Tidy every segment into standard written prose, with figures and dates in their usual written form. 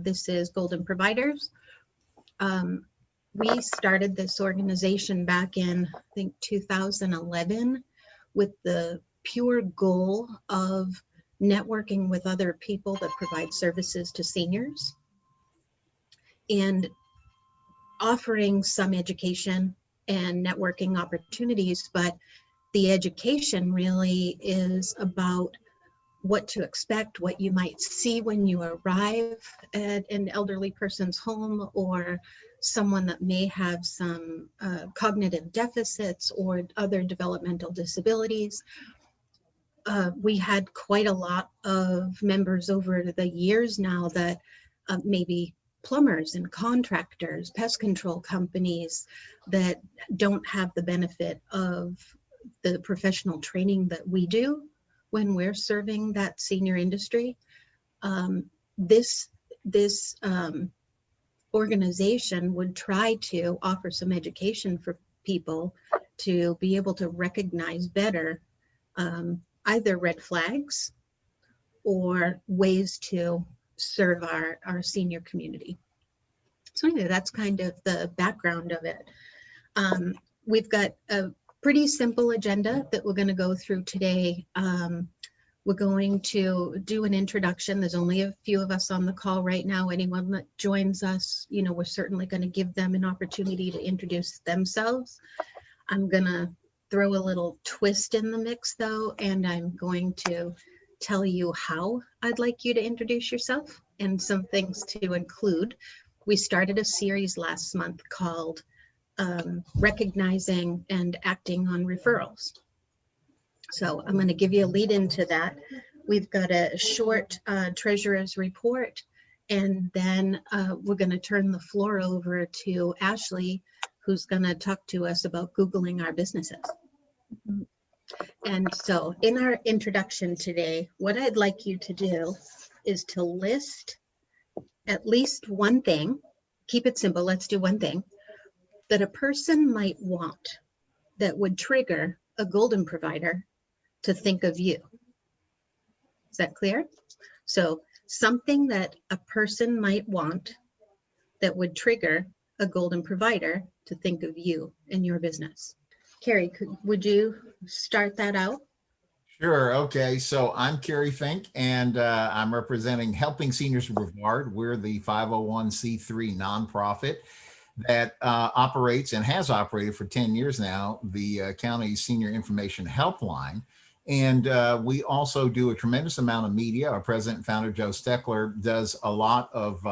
this is Golden Providers. We started this organization back in, I think, 2011 with the pure goal of networking with other people that provide services to seniors and offering some education and networking opportunities. But the education really is about what to expect, what you might see when you arrive at an elderly person's home, or someone that may have some cognitive deficits or other developmental disabilities. We had quite a lot of members over the years now that maybe plumbers and contractors, pest control companies that don't have the benefit of the professional training that we do when we're serving that senior industry. This organization would try to offer some education for people to be able to recognize better either red flags or ways to serve our senior community. So anyway, that's kind of the background of it. We've got a pretty simple agenda that we're going to go through today. We're going to do an introduction. There's only a few of us on the call right now. Anyone that joins us, you know, we're certainly going to give them an opportunity to introduce themselves. I'm going to throw a little twist in the mix though, and I'm going to tell you how I'd like you to introduce yourself and some things to include. We started a series last month called Recognizing and Acting on Referrals. So I'm going to give you a lead into that. We've got a short treasurer's report, and then we're going to turn the floor over to Ashleigh, who's going to talk to us about Googling our businesses. And so in our introduction today, what I'd like you to do is to list at least one thing. Keep it simple. Let's do one thing that a person might want that would trigger a golden provider to think of you. Is that clear? So something that a person might want that would trigger a golden provider to think of you and your business. Carrie, would you start that out? Sure. Okay. So I'm Kerry Fink, and I'm representing Helping Seniors of Brevard. We're the 501c3 nonprofit that operates and has operated for 10 years now, the county senior information helpline. And we also do a tremendous amount of media. Our president and founder, Joe Steckler, does a lot of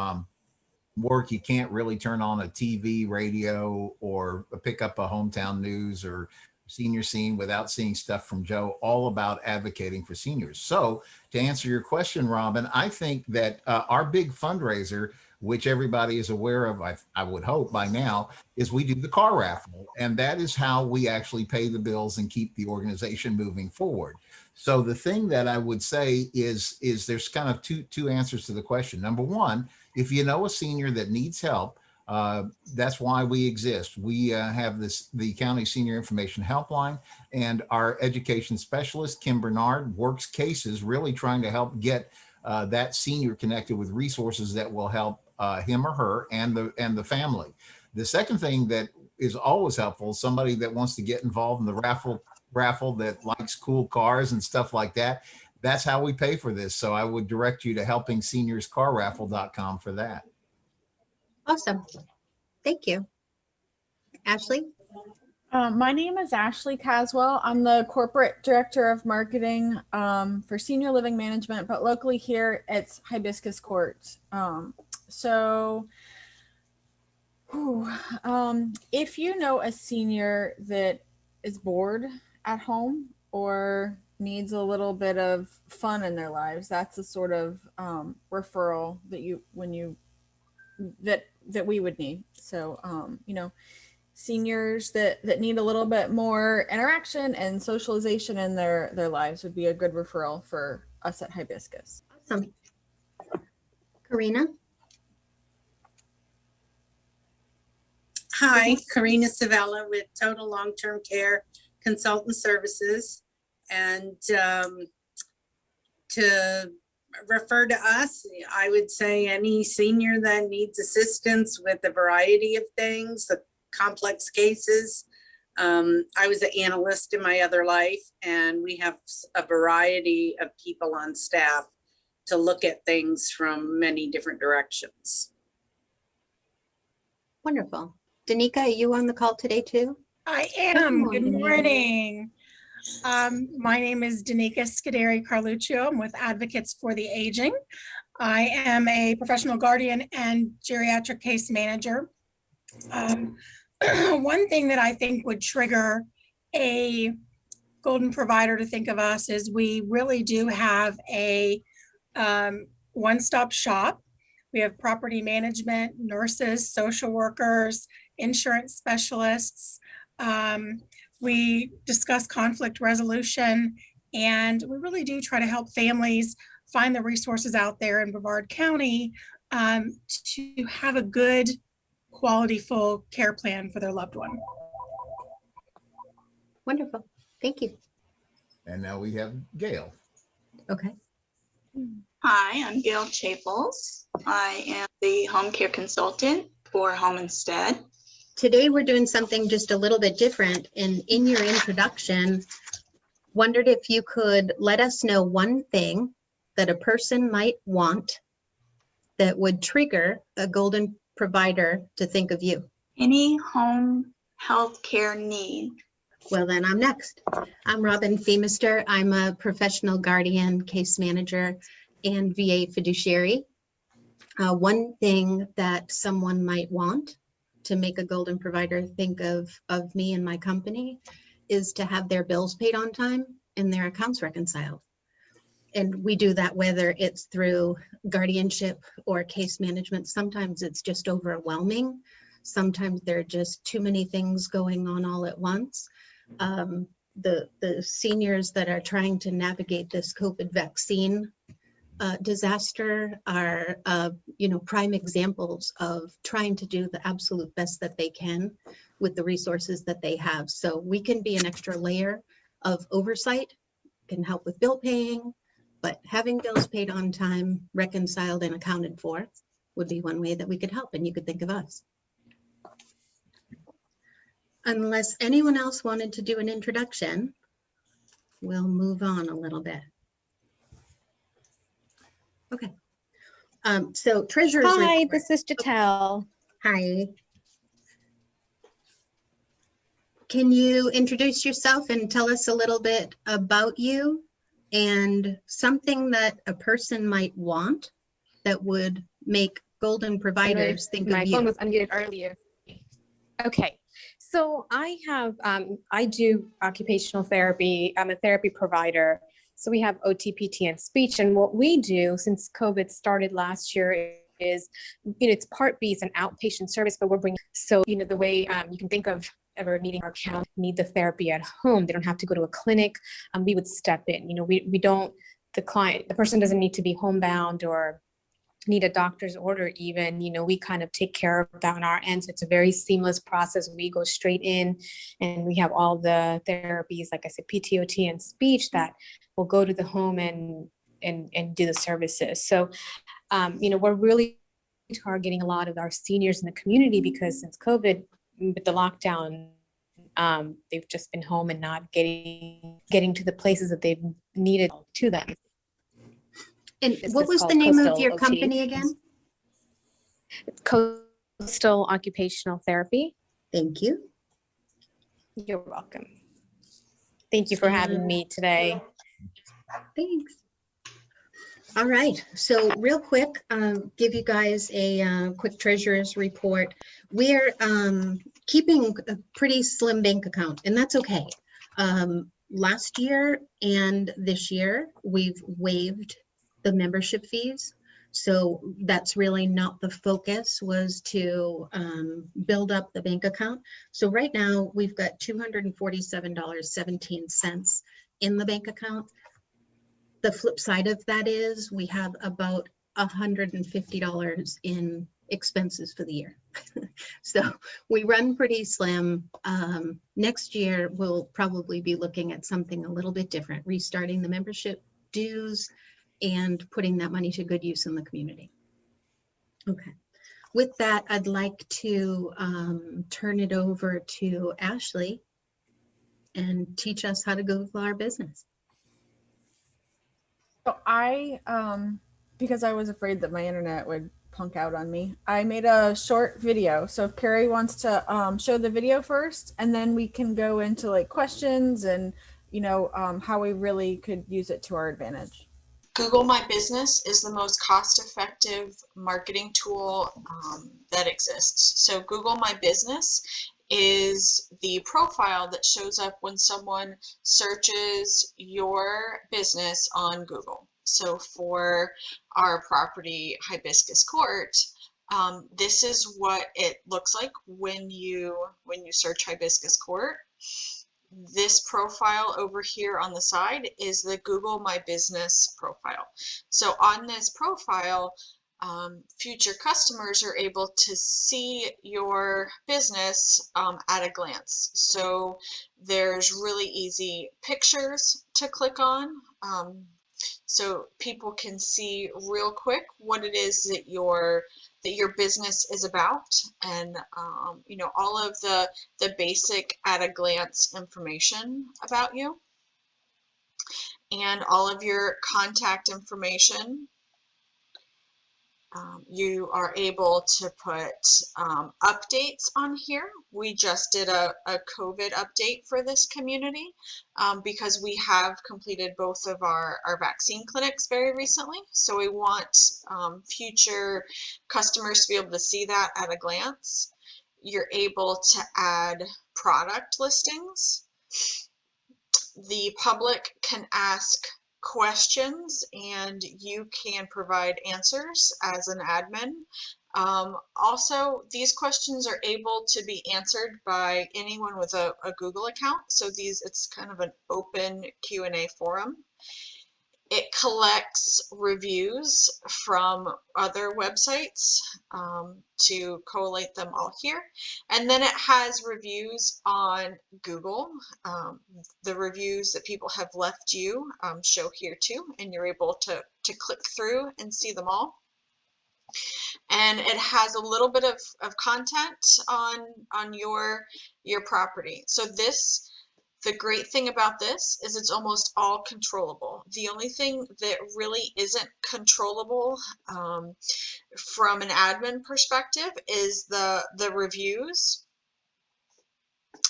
work. You can't really turn on a TV, radio, or pick up a hometown news or senior scene without seeing stuff from Joe, all about advocating for seniors. So to answer your question, Robin, I think that our big fundraiser, which everybody is aware of, I would hope by now, is we do the car raffle. And that is how we actually pay the bills and keep the organization moving forward. So the thing that I would say is there's kind of two answers to the question. Number one, if you know a senior that needs help, that's why we exist. We have the county senior information helpline, and our education specialist, Kim Bernard, works cases really trying to help get that senior connected with resources that will help him or her and the family. The second thing that is always helpful is somebody that wants to get involved in the raffle that likes cool cars and stuff like that. That's how we pay for this. So I would direct you to helpingseniorscarraffle.com for that. Awesome. Thank you. Ashleigh? My name is Ashleigh Caswell. I'm the corporate director of marketing for senior living management, but locally here it's Hibiscus Court. If you know a senior that is bored at home or needs a little bit of fun in their lives, that's a sort of referral that we would need. So, seniors that need a little bit more interaction and socialization in their lives would be a good referral for us at Hibiscus. Awesome. Karina? Hi, Karina Savella with Total Long-Term Care Consultant Services. And to refer to us. I would say any senior that needs assistance with a variety of things, the complex cases. I was an analyst in my other life, and we have a variety of people on staff to look at things from many different directions. Wonderful. Danica, are you on the call today too? I am. Good morning. morning. My name is Danica Scuderi-Carluccio. I'm with Advocates for the Aging. I am a professional guardian and geriatric case manager. One thing that I think would trigger a golden provider to think of us is we really do have a one-stop shop. We have property management, nurses, social workers, insurance specialists. We discuss conflict resolution, and we really do try to help families find the resources out there in Brevard County to have a good, quality, full care plan for their loved one. Wonderful. Thank you. And now we have Gail. Okay. Hi, I'm Gail Chaples. I am the home care consultant for Home Instead. Today we're doing something just a little bit different. And in your introduction, wondered if you could let us know one thing that a person might want that would trigger a golden provider to think of you. Any home health care need. Well, then I'm next. I'm Robin Themister. I'm a professional guardian, case manager, and VA fiduciary. One thing that someone might want to make a golden provider think of me and my company is to have their bills paid on time and their accounts reconciled. And we do that whether it's through guardianship or case management. Sometimes it's just overwhelming. Sometimes there are just too many things going on all at once. The seniors that are trying to navigate this COVID vaccine disaster are prime examples of trying to do the absolute best that they can with the resources that they have. So we can be an extra layer of oversight, can help with bill paying, but having bills paid on time, reconciled and accounted for would be one way that we could help, and you could think of us. Unless anyone else wanted to do an introduction, we'll move on a little bit. Okay. So treasurer's Hi, report. this is Jatel. Hi. Can you introduce yourself and tell us a little bit about you and something that a person might want that would make golden providers think My of phone you? was unmuted earlier. Okay, so I do occupational therapy. I'm a therapy provider. So we have OT, PT, and speech. And what we do since COVID started last year is, it's Part B, it's an outpatient service, but we're bringing, so, the way you can think of ever needing our account, need the therapy at home. They don't have to go to a clinic. We would step in, we don't, the person doesn't need to be homebound or need a doctor's order even, we kind of take care of that on our end. So it's a very seamless process. We go straight in and we have all the therapies, like I said, PTOT and speech that will go to the home and do the services. So, we're really targeting a lot of our seniors in the community because since COVID, with the lockdown, they've just been home and not getting to the places that they've needed to them. And This what is was the called name of Coastal your OT. company again? Coastal Occupational Therapy. Thank you. You're welcome. Thank you for having me today. Thanks. All right, so real quick, give you guys a quick treasurer's report. We're keeping a pretty slim bank account, and that's okay. Last year and this year, we've waived the membership fees. So that's really not the focus, was to build up the bank account. So right now we've got $247.17 in the bank account. The flip side of that is we have about $150 in expenses for the year. So we run pretty slim. Next year, we'll probably be looking at something a little bit different, restarting the membership dues and putting that money to good use in the community. Okay. With that, I'd like to turn it over to Ashleigh and teach us how to Google our business. So because I was afraid that my internet would punk out on me, I made a short video. So if Carrie wants to show the video first, and then we can go into like questions and, how we really could use it to our advantage. Google My Business is the most cost-effective marketing tool that exists. So Google My Business is the profile that shows up when someone searches your business on Google. So for our property, Hibiscus Court, this is what it looks like when you search Hibiscus Court. This profile over here on the side is the Google My Business profile. So on this profile, future customers are able to see your business at a glance. So there's really easy pictures to click on. So people can see real quick what it is that your business is about, and all of the basic at a glance information about you, and all of your contact information. You are able to put updates on here. We just did a COVID update for this community because we have completed both of our vaccine clinics very recently. So we want future customers to be able to see that at a glance. You're able to add product listings. The public can ask questions and you can provide answers as an admin. Also, these questions are able to be answered by anyone with a Google account. So it's kind of an open Q&A forum. It collects reviews from other websites to collate them all here. And then it has reviews on Google. The reviews that people have left you show here too, and you're able to click through and see them all. And it has a little bit of content on your property. So the great thing about this is it's almost all controllable. The only thing that really isn't controllable from an admin perspective is the reviews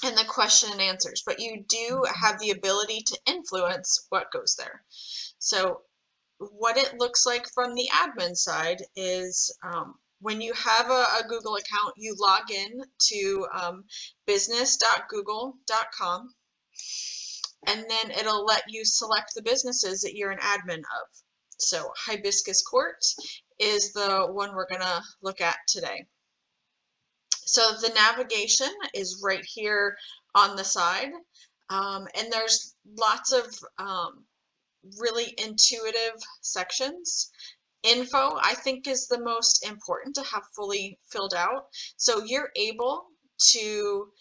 and the question and answers, but you do have the ability to influence what goes there. So what it looks like from the admin side is when you have a Google account, you log in to business.google.com. and then it'll let you select the businesses that you're an admin of. So Hibiscus Court is the one we're gonna look at today. So the navigation is right here on the side, and there's lots of really intuitive sections. Info, I think, is the most important to have fully filled out. So you're able to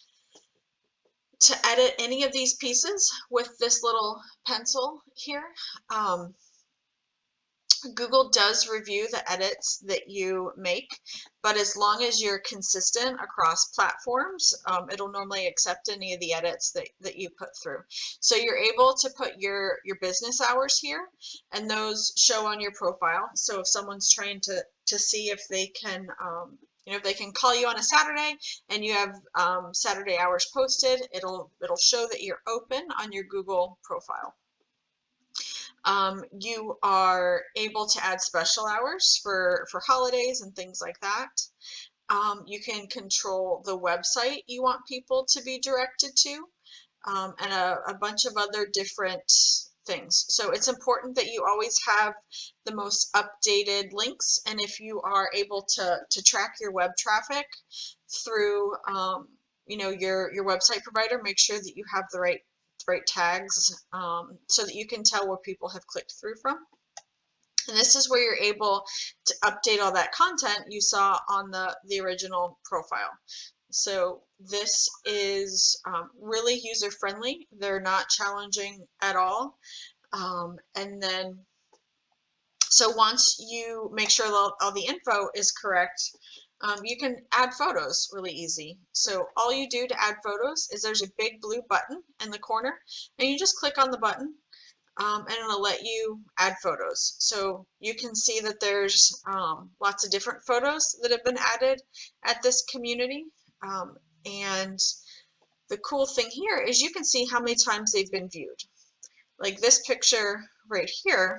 edit any of these pieces with this little pencil here. Google does review the edits that you make, but as long as you're consistent across platforms, it'll normally accept any of the edits that you put through. So you're able to put your business hours here, and those show on your profile. So if someone's trying to see if they can if they can call you on a Saturday and you have Saturday hours posted, it'll show that you're open on your Google profile. You are able to add special hours for holidays and things like that. You can control the website you want people to be directed to, and a bunch of other different things. So it's important that you always have the most updated links, and if you are able to track your web traffic through your website provider, make sure that you have the right tags so that you can tell where people have clicked through from. And this is where you're able to update all that content you saw on the original profile. So this is really user-friendly. They're not challenging at all. And then So once you make sure all the info is correct, you can add photos really easy. So all you do to add photos is there's a big blue button in the corner, and you just click on the button, and it'll let you add photos. So you can see that there's lots of different photos that have been added at this community. And the cool thing here is you can see how many times they've been viewed. Like this picture right here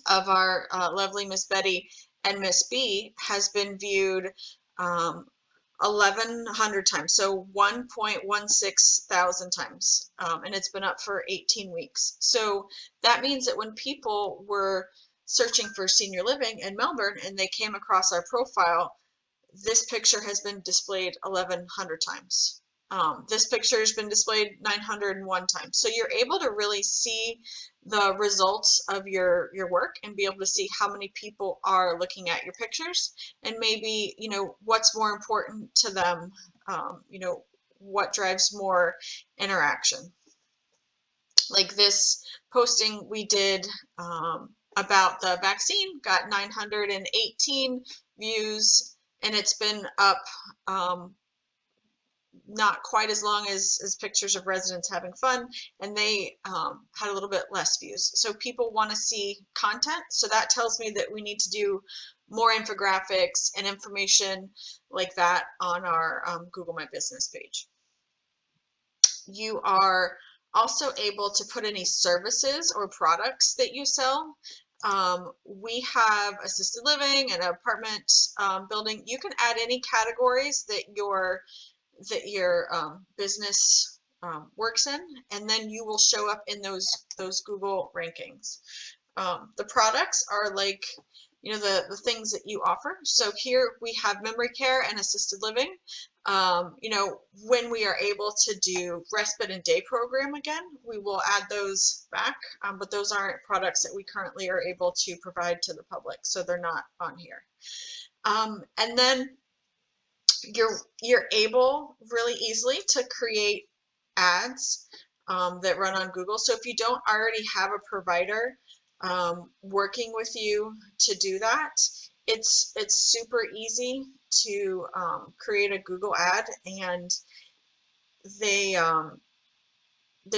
of our lovely Miss Betty and Miss B has been viewed 1,100 times, so 1.16 thousand times, and it's been up for 18 weeks. So that means that when people were searching for senior living in Melbourne and they came across our profile, this picture has been displayed 1,100 times. This picture has been displayed 901 times. So you're able to really see the results of your work and be able to see how many people are looking at your pictures, and maybe, you know, what's more important to them, you know, what drives more interaction. Like this posting we did about the vaccine got 918 views, and it's been up not quite as long as pictures of residents having fun, and they had a little bit less views. So people want to see content, so that tells me that we need to do more infographics and information like that on our Google My Business page. You are also able to put any services or products that you sell. We have assisted living and apartment building. You can add any categories that your business works in, and then you will show up in those Google rankings. The products are like, you know, the things that you offer. So here we have memory care and assisted living. You know, when we are able to do respite and day program again, we will add those back, but those aren't products that we currently are able to provide to the public, so they're not on here. And then you're able really easily to create ads that run on Google. So if you don't already have a provider working with you to do that, it's super easy to create a Google ad, and they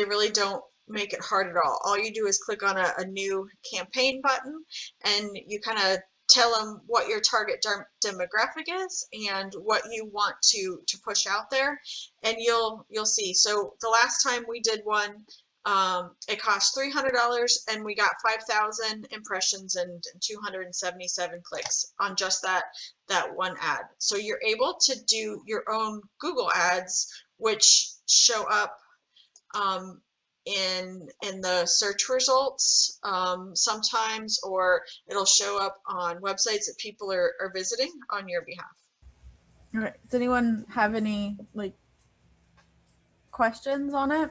really don't make it hard at all. All you do is click on a new campaign button, and you kind of tell them what your target demographic is and what you want to push out there, and you'll see. So the last time we did one, it cost $300, and we got 5,000 impressions and 277 clicks on just that one ad. So you're able to do your own Google ads, which show up in the search results sometimes, or it'll show up on websites that people are visiting on your behalf. All right. Does anyone have any questions on it?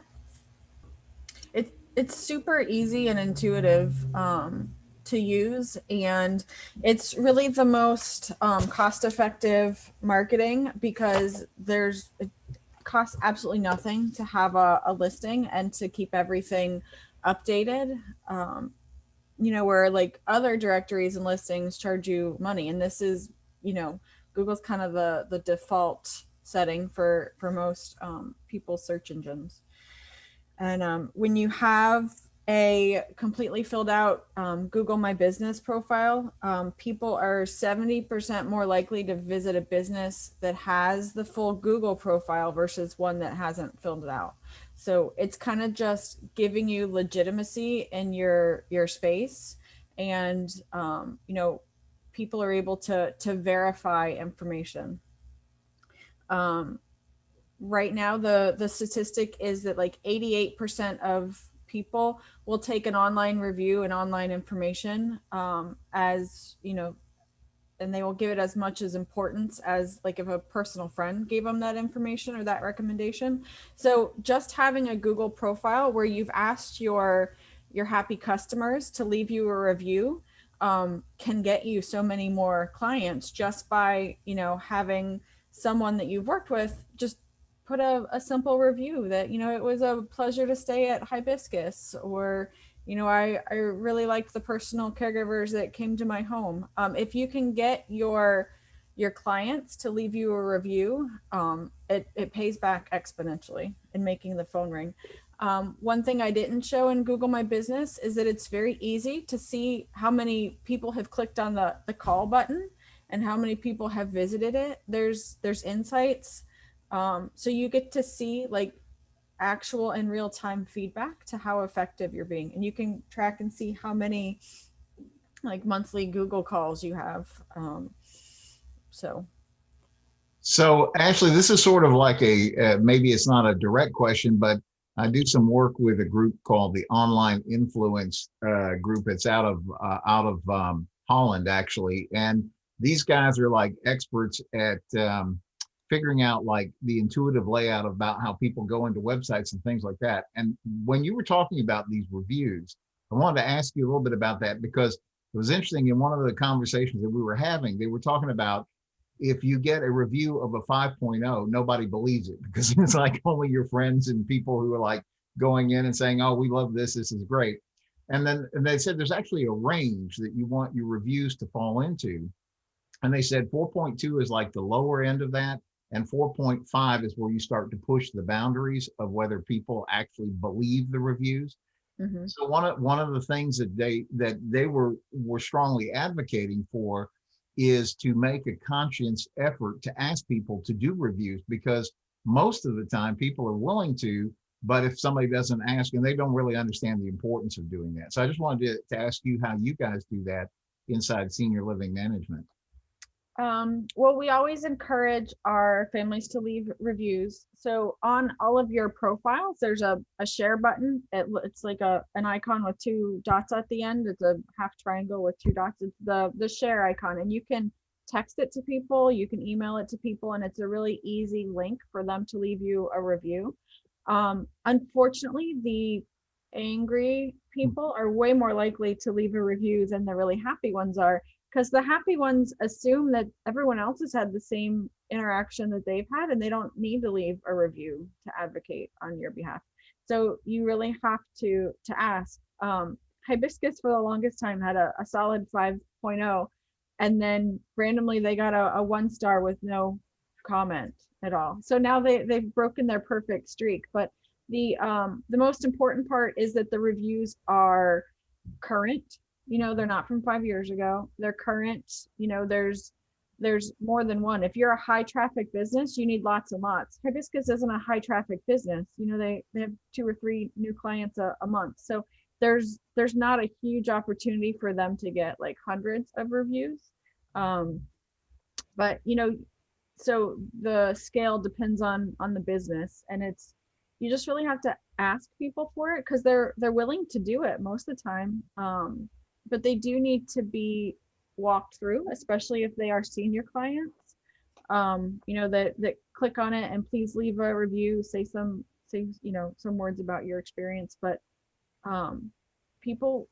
It's super easy and intuitive to use, and it's really the most cost-effective marketing, because it costs absolutely nothing to have a listing and to keep everything updated. You know, where like other directories and listings charge you money, and this is, you know, Google's kind of the default setting for most people's search engines. And when you have a completely filled out Google My Business profile, people are 70% more likely to visit a business that has the full Google profile versus one that hasn't filled it out. So it's kind of just giving you legitimacy in your space, and you know, people are able to verify information. Right now, the statistic is that like 88% of people will take an online review and online information as, you know, and they will give it as much as importance as like if a personal friend gave them that information or that recommendation. So just having a Google profile where you've asked your happy customers to leave you a review can get you so many more clients, just by, you know, having someone that you've worked with just put a simple review that, you know, it was a pleasure to stay at Hibiscus, or, You know, I really liked the personal caregivers that came to my home. If you can get your clients to leave you a review, it pays back exponentially in making the phone ring. One thing I didn't show in Google My Business is that it's very easy to see how many people have clicked on the call button and how many people have visited it. There's insights. So you get to see like actual and real-time feedback to how effective you're being. And you can track and see how many like monthly Google calls you have. So Ashley, this is sort of like maybe it's not a direct question, but I do some work with a group called the Online Influence Group. It's out of Holland, actually. And these guys are like experts at figuring out like the intuitive layout about how people go into websites and things like that. And when you were talking about these reviews, I wanted to ask you a little bit about that, because it was interesting. In one of the conversations that we were having, they were talking about if you get a review of a 5.0, nobody believes it, because it's like only your friends and people who are like going in and saying, oh, we love this, this is great. And they said there's actually a range that you want your reviews to fall into. And they said 4.2 is like the lower end of that, and 4.5 is where you start to push the boundaries of whether people actually believe the reviews. Mm-hmm. So one of the things that they were strongly advocating for is to make a conscious effort to ask people to do reviews, because most of the time people are willing to, but if somebody doesn't ask, and they don't really understand the importance of doing that. So I just wanted to ask you how you guys do that inside senior living management. Well, we always encourage our families to leave reviews. So on all of your profiles, there's a share button. It's like an icon with two dots at the end. It's a half triangle with two dots. It's the share icon, and you can text it to people, you can email it to people, and it's a really easy link for them to leave you a review. Unfortunately, the angry people are way more likely to leave a review than the really happy ones are, because the happy ones assume that everyone else has had the same interaction that they've had, and they don't need to leave a review to advocate on your behalf. So you really have to ask. Hibiscus for the longest time had a solid 5.0, and then randomly they got a 1-star with no comment at all. So now they've broken their perfect streak. But the most important part is that the reviews are current. You know, they're not from 5 years ago. They're current. You know, there's more than one. If you're a high traffic business, you need lots and lots. Hibiscus isn't a high traffic business. You know, they have 2 or 3 new clients a month. So there's not a huge opportunity for them to get like hundreds of reviews. But, you know, so the scale depends on the business, and you just really have to ask people for it, because they're willing to do it most of the time. But they do need to be walked through, especially if they are senior clients. You know, that click on it and please leave a review, say some words about your experience. But people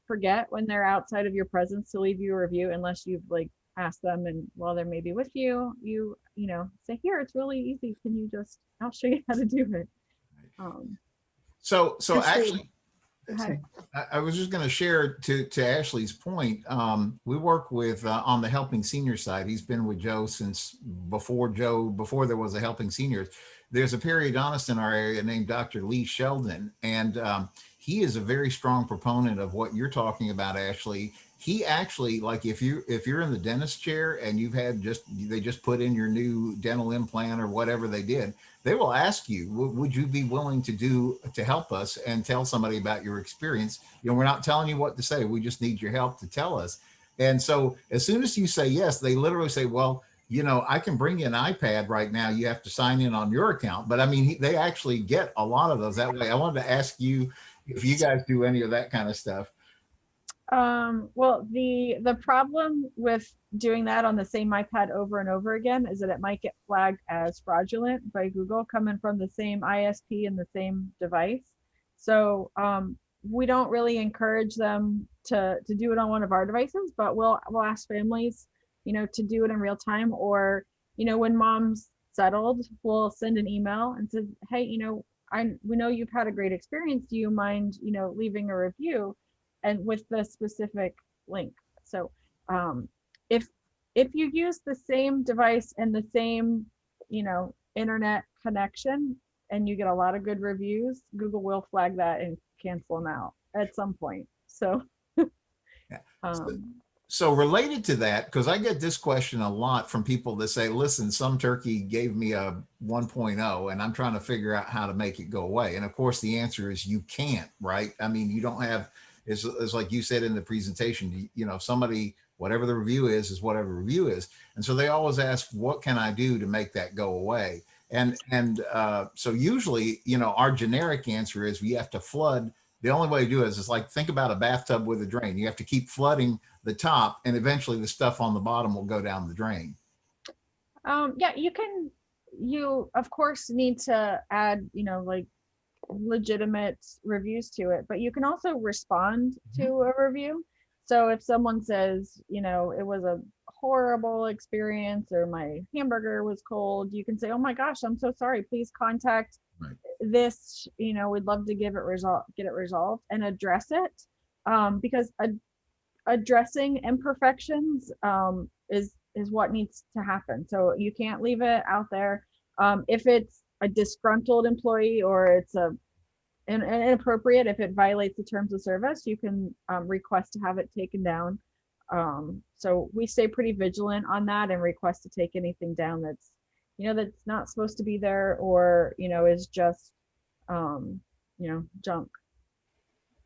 forget when they're outside of your presence to leave you a review, unless you've like asked them, and while they're maybe with you, you know, say, here, it's really easy. Can you I'll show you how to do it. So actually, Hi. I was just going to share to Ashley's point. We work with on the Helping Seniors side. He's been with Joe since before there was a Helping Seniors. There's a periodontist in our area named Dr. Lee Sheldon, and he is a very strong proponent of what you're talking about, Ashley. He actually, like, if you're in the dentist chair and they just put in your new dental implant or whatever they did, they will ask you, would you be willing to help us and tell somebody about your experience? You know, we're not telling you what to say. We just need your help to tell us. And so as soon as you say yes, they literally say, well, you know, I can bring you an iPad right now. You have to sign in on your account. But I mean, they actually get a lot of those that way. I wanted to ask you if you guys do any of that kind of stuff. Well, the problem with doing that on the same iPad over and over again is that it might get flagged as fraudulent by Google, coming from the same ISP and the same device. So we don't really encourage them to do it on one of our devices, but we'll ask families, you know, to do it in real time. Or, you know, when mom's settled, we'll send an email and say, hey, you know, we know you've had a great experience. Do you mind, leaving a review and with the specific link? So if you use the same device and the same, internet connection and you get a lot of good reviews, Google will flag that and cancel them out at some point. So, Yeah. So related to that, because I get this question a lot from people that say, listen, some turkey gave me a 1.0 and I'm trying to figure out how to make it go away. And of course, the answer is you can't, right? I mean, you don't have, it's like you said in the presentation, somebody, whatever the review is whatever review is. And so they always ask, what can I do to make that go away? And so usually, our generic answer is we have to flood. The only way to do it is like, think about a bathtub with a drain. You have to keep flooding the top and eventually the stuff on the bottom will go down the drain. Yeah, you of course need to add, like legitimate reviews to it, but you can also respond to a review. So if someone says, it was a horrible experience or my hamburger was cold, you can say, oh my gosh, I'm so sorry. Please contact this, we'd love to get it resolved and address it. Because addressing imperfections is what needs to happen. So you can't leave it out there. If it's a disgruntled employee or it's inappropriate, if it violates the terms of service, you can request to have it taken down. So we stay pretty vigilant on that and request to take anything down that's that's not supposed to be there or is just junk.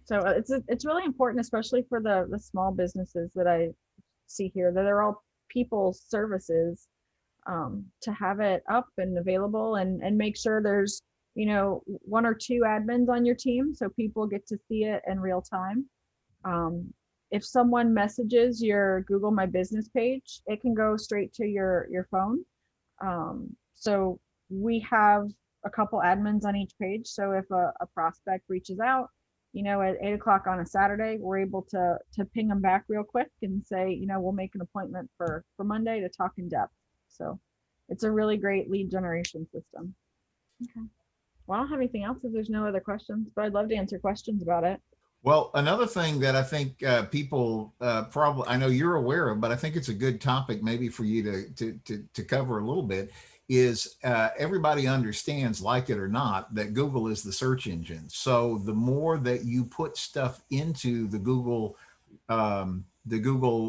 So it's really important, especially for the small businesses that I see here, that are all people's services, to have it up and available and make sure there's one or two admins on your team so people get to see it in real time. If someone messages your Google My Business page, it can go straight to your phone. So we have a couple admins on each page. So if a prospect reaches out, at 8 o'clock on a Saturday, we're able to ping them back real quick and say, we'll make an appointment for Monday to talk in depth. So it's a really great lead generation system. Okay. Well, I don't have anything else if there's no other questions, but I'd love to answer questions about it. Well, another thing that I think people probably, I know you're aware of, but I think it's a good topic maybe for you to cover a little bit, is everybody understands, like it or not, that Google is the search engine. So the more that you put stuff into the Google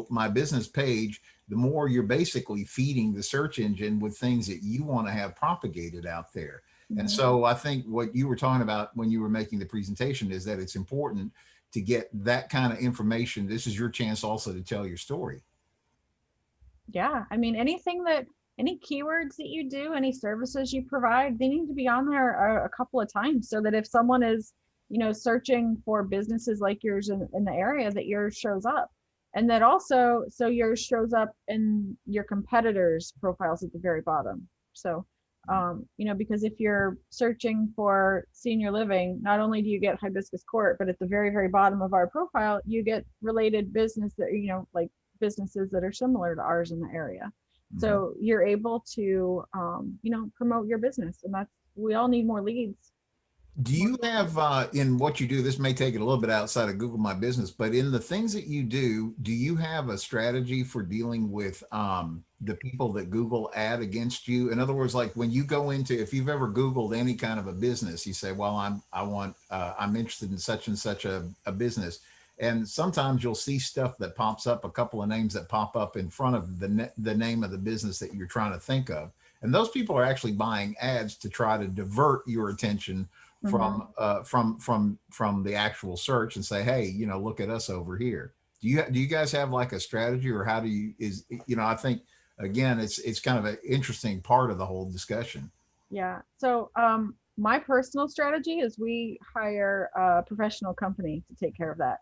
My Business page, the more you're basically feeding the search engine with things that you want to have propagated out there. And so I think what you were talking about when you were making the presentation is that it's important to get that kind of information. This is your chance also to tell your story. Yeah. I mean, any keywords that you do, any services you provide, they need to be on there a couple of times so that if someone is, searching for businesses like yours in the area, that yours shows up. And that also, so yours shows up in your competitors' profiles at the very bottom. So because if you're searching for senior living, not only do you get Hibiscus Court, but at the very, very bottom of our profile, you get related business that, like businesses that are similar to ours in the area. So you're able to, promote your business, and we all need more leads. Do you have, in what you do, this may take it a little bit outside of Google My Business, but in the things that you do you have a strategy for dealing with the people that Google add against you? In other words, like when you go into, if you've ever Googled any kind of a business, you say, well, I'm interested in such and such a business. And sometimes you'll see stuff that pops up, a couple of names that pop up in front of the name of the business that you're trying to think of. And those people are actually buying ads to try to divert your attention from the actual search and say, hey, look at us over here. Do you guys have like a strategy, or how do you, I think, again, it's kind of an interesting part of the whole discussion. Yeah. So my personal strategy is we hire a professional company to take care of that.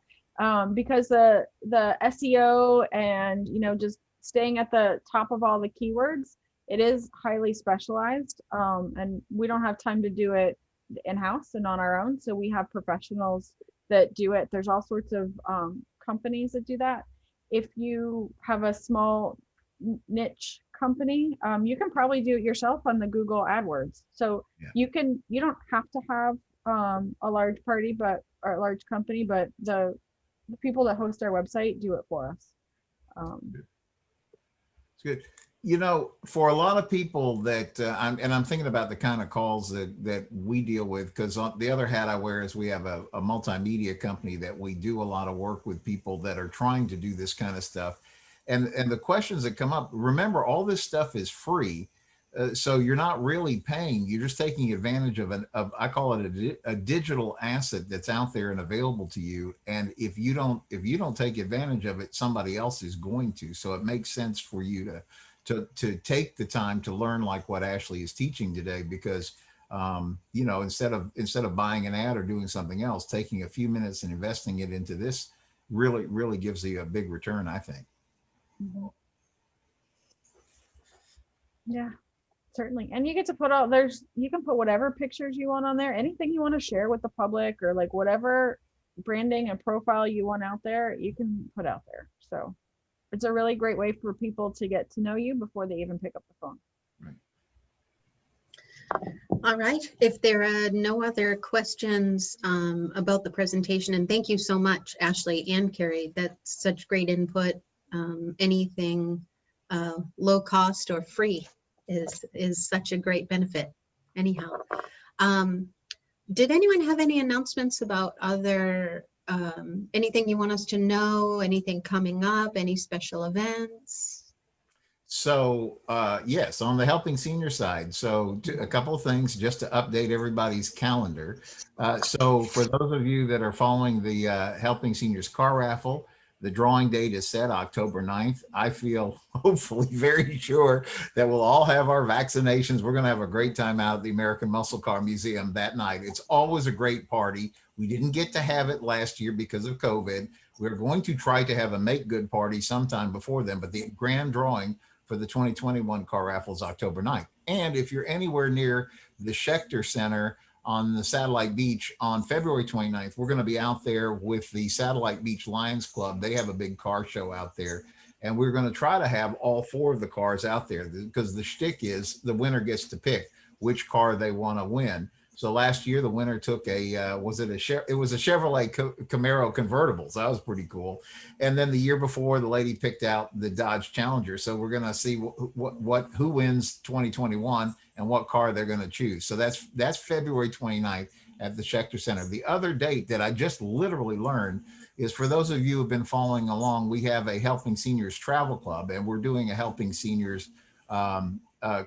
Because the SEO and, just staying at the top of all the keywords, it is highly specialized. And we don't have time to do it in-house and on our own. So we have professionals that do it. There's all sorts of companies that do that. If you have a small niche company, you can probably do it yourself on the Google AdWords. So Yeah. you don't have to have a large party, or a large company, but the people that host our website do it for us. It's good. You know, for a lot of people that I'm thinking about the kind of calls that we deal with, because on the other hat I wear is we have a multimedia company that we do a lot of work with people that are trying to do this kind of stuff. And the questions that come up, remember, all this stuff is free. So you're not really paying, you're just taking advantage of I call it a digital asset that's out there and available to you. And if you don't take advantage of it, somebody else is going to. So it makes sense for you to take the time to learn, like what Ashleigh is teaching today, because you know, instead of buying an ad or doing something else, taking a few minutes and investing it into this really gives you a big return, I think. Yeah, certainly. And you get to put you can put whatever pictures you want on there, anything you want to share with the public, or like whatever branding and profile you want out there, you can put out there. So it's a really great way for people to get to know you before they even pick up the phone. All right, if there are no other questions about the presentation, and thank you so much, Ashleigh and Carrie, that's such great input. Anything low cost or free is such a great benefit anyhow. Did anyone have any announcements about other anything you want us to know, anything coming up, any special events? So yes, on the Helping Senior side, so a couple of things just to update everybody's calendar. So for those of you that are following the Helping Seniors car raffle, the drawing date is set October 9th. I feel hopefully very sure that we'll all have our vaccinations. We're going to have a great time out at the American Muscle Car Museum that night. It's always a great party. We didn't get to have it last year because of COVID. We're going to try to have a make good party sometime before then, but the grand drawing for the 2021 car raffle is October 9th. And if you're anywhere near the Schechter Center on the Satellite Beach on February 29th, we're going to be out there with the Satellite Beach Lions Club. They have a big car show out there, and we're going to try to have all 4 of the cars out there, because the shtick is the winner gets to pick which car they want to win. So last year, the winner took it was a Chevrolet Camaro convertible. So that was pretty cool. And then the year before, the lady picked out the Dodge Challenger. So we're going to see who wins 2021 and what car they're going to choose. So that's February 29th at the Schechter Center. The other date that I just literally learned is, for those of you who have been following along, we have a Helping Seniors Travel Club, and we're doing a Helping Seniors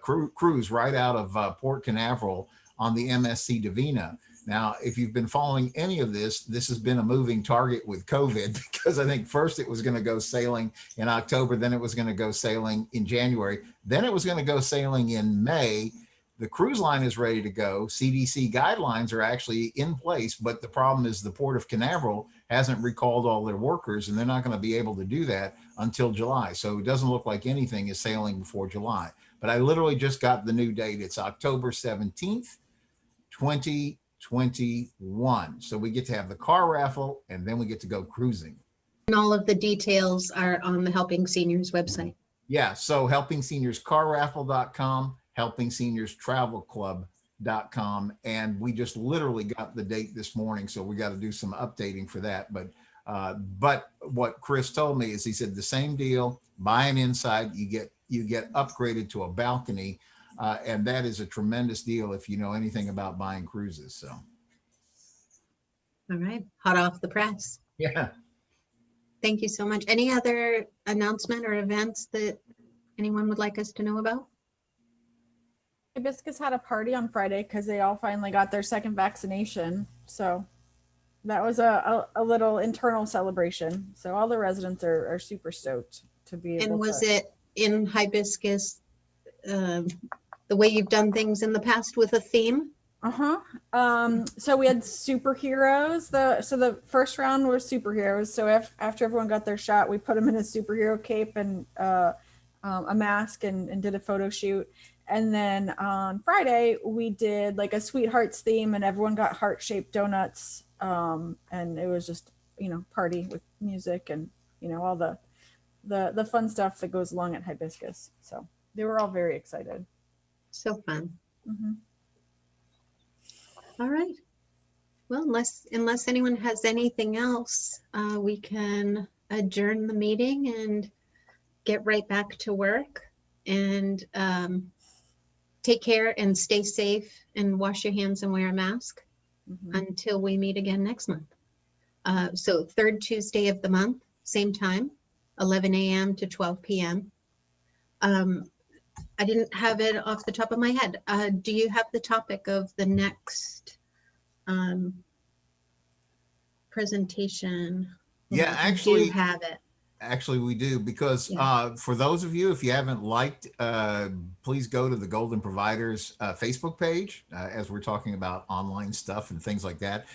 cruise right out of Port Canaveral on the MSC Divina. Now, if you've been following any of this has been a moving target with COVID, because I think first it was going to go sailing in October, then it was going to go sailing in January, then it was going to go sailing in May. The cruise line is ready to go. CDC guidelines are actually in place, but the problem is the Port of Canaveral hasn't recalled all their workers, and they're not going to be able to do that until July. So it doesn't look like anything is sailing before July. But I literally just got the new date. It's October 17th. 2021. So we get to have the car raffle, and then we get to go cruising. And all of the details are on the Helping Seniors website. Yeah, so helpingseniors.carraffle.com, helpingseniorstravelclub.com, and we just literally got the date this morning, so we got to do some updating for that. But what Chris told me is, he said the same deal, buy an inside, you get upgraded to a balcony. And that is a tremendous deal if you know anything about buying cruises. So, All right, hot off the press. yeah. Thank you so much. Any other announcement or events that anyone would like us to know about? Hibiscus had a party on Friday because they all finally got their second vaccination. So that was a little internal celebration. So all the residents are super stoked to be able And was to. it in Hibiscus, the way you've done things in the past with a theme? So we had superheroes. The first round was superheroes. So after everyone got their shot, we put them in a superhero cape and a mask and did a photo shoot. And then on Friday we did like a Sweethearts theme, and everyone got heart-shaped donuts. And it was just, party with music and all the fun stuff that goes along at Hibiscus. So They were all very excited. So fun. Mhm. All right. Well, unless anyone has anything else, we can adjourn the meeting and get right back to work. And take care and stay safe and wash your hands and wear a mask until we meet again next month. So third Tuesday of the month, same time, 11 a.m. to 12 p.m. I didn't have it off the top of my head. Do you have the topic of the next presentation? Yeah, Do actually, you have it? Actually, we do, because Yeah. for those of you, if you haven't liked, please go to the Golden Providers Facebook page as we're talking about online stuff and things like that.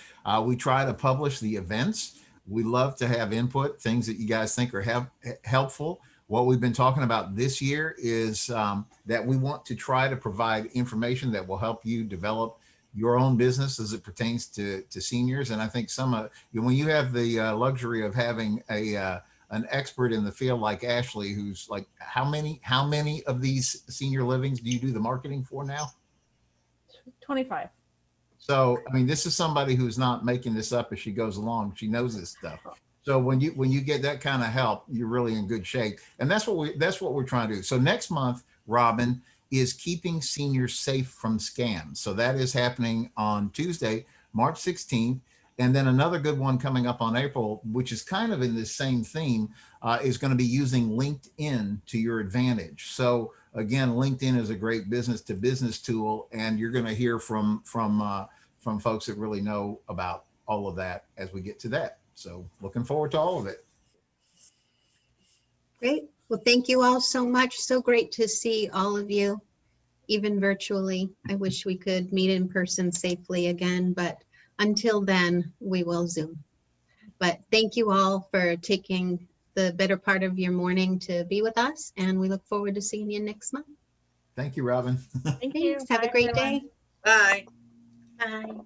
We try to publish the events. We love to have input, things that you guys think are helpful. What we've been talking about this year is that we want to try to provide information that will help you develop your own business as it pertains to seniors. And I think when you have the luxury of having an expert in the field like Ashleigh, who's like, how many of these senior livings do you do the marketing for now? 25. So, I mean, this is somebody who's not making this up as she goes along. She knows this stuff. So when you get that kind of help, you're really in good shape. And that's what we're trying to do. So next month, Robin, is keeping seniors safe from scams. So that is happening on Tuesday, March 16th. And then another good one coming up on April, which is kind of in the same theme, is going to be using LinkedIn to your advantage. So again, LinkedIn is a great business to business tool, and you're going to hear from folks that really know about all of that as we get to that. So looking forward to all of it. Great. Well, thank you all so much. So great to see all of you, even virtually. I wish we could meet in person safely again, but until then, we will Zoom. But thank you all for taking the better part of your morning to be with us, and we look forward to seeing you next month. Thank you, Robin. Thank you. Thanks. Have a Bye, great everyone. day. Bye. Bye.